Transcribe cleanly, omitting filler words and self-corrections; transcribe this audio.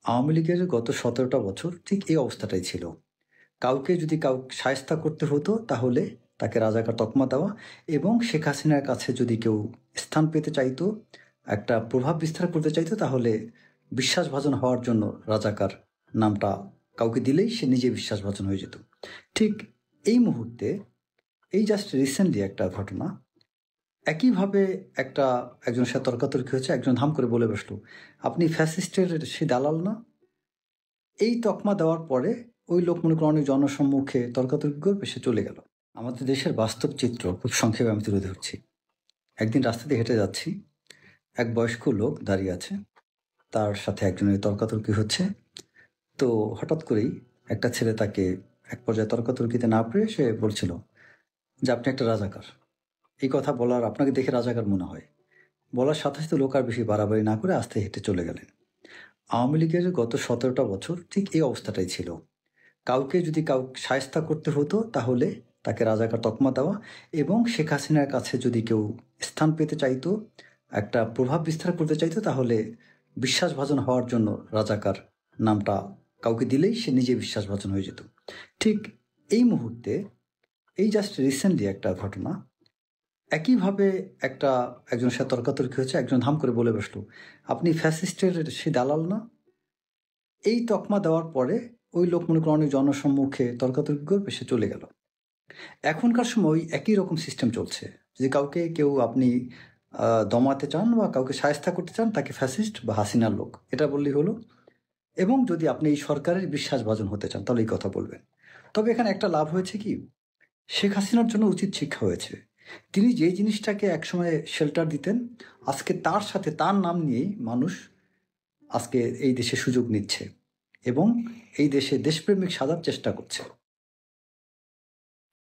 আওয়ামী লীগের গত ১৭টা বছর ঠিক এই অবস্থাটাই ছিল। কাউকে যদি শায়েস্তা করতে হতো তাহলে তাকে রাজাকার তকমা দেওয়া এবং শেখ হাসিনার কাছে যদি কেউ স্থান পেতে চাইতো, একটা প্রভাব বিস্তার করতে চাইতো তাহলে বিশ্বাসভাজন হওয়ার জন্য রাজাকার নামটা কাউকে দিলেই সে নিজে বিশ্বাসভাজন হয়ে যেত। ঠিক এই মুহূর্তে এই জাস্ট রিসেন্টলি একটা ঘটনা, একইভাবে একজনের সাথে তর্কাতর্কি হয়েছে, একজন ধাম করে বলে বসলো, "আপনি ফ্যাসিস্টের সে দালাল না?" এই তকমা দেওয়ার পরে ওই লোক মনে করেন অনেক জনসম্মুখে তর্কাতর্কি করবে, সে চলে গেল। আমাদের দেশের বাস্তব চিত্র খুব সংক্ষেপে আমি তুলে ধরছি। একদিন রাস্তা দিয়ে হেঁটে যাচ্ছি, এক বয়স্ক লোক দাঁড়িয়ে আছে, তার সাথে একজনের তর্কাতর্কি হচ্ছে। তো হঠাৎ করেই একটা ছেলে তাকে এক পর্যায়ে তর্কাতর্কিতে না পেরে সে বলছিল যে, "আপনি একটা রাজাকার।" এই কথা বলার আপনাকে দেখে রাজাকার মনে হয়। বলার সাথে সাথে লোক আর বেশি বাড়াবাড়ি না করে আস্তে হেঁটে চলে গেলেন। আওয়ামী লীগের গত ১৭টা বছর ঠিক এই অবস্থাটাই ছিল। কাউকে যদি শায়েস্তা করতে হতো তাহলে তাকে রাজাকার তকমা দেওয়া এবং শেখ হাসিনার কাছে যদি কেউ স্থান পেতে চাইতো, একটা প্রভাব বিস্তার করতে চাইতো তাহলে বিশ্বাসভাজন হওয়ার জন্য রাজাকার নামটা কাউকে দিলেই সে নিজে বিশ্বাসভাজন হয়ে যেত। ঠিক এই মুহূর্তে এই জাস্ট রিসেন্টলি একটা ঘটনা, একইভাবে একজনের সাথে তর্কাতর্কি হয়েছে, একজন ধাম করে বলে বসলো, "আপনি ফ্যাসিস্টের সে দালাল না?" এই তকমা দেওয়ার পরে ওই লোক মনে করেন অনেক জনসম্মুখে তর্কাতর্কি করবে, সে চলে গেল। এখনকার সময় একই রকম সিস্টেম চলছে। যদি কাউকে আপনি দমাতে চান বা কাউকে শায়েস্তা করতে চান, তাকে ফ্যাসিস্ট বা হাসিনার লোক এটা বললেই হলো। এবং যদি আপনি এই সরকারের বিশ্বাসভাজন হতে চান তাহলে এই কথা বলবেন। তবে এখানে একটা লাভ হয়েছে কি, শেখ হাসিনার জন্য উচিত শিক্ষা হয়েছে। তিনি যেই জিনিসটাকে একসময় শেল্টার দিতেন, আজকে তার সাথে তার নাম নিয়েই মানুষ আজকে এই দেশে সুযোগ নিচ্ছে এবং এই দেশে দেশপ্রেমিক সাজার চেষ্টা করছে।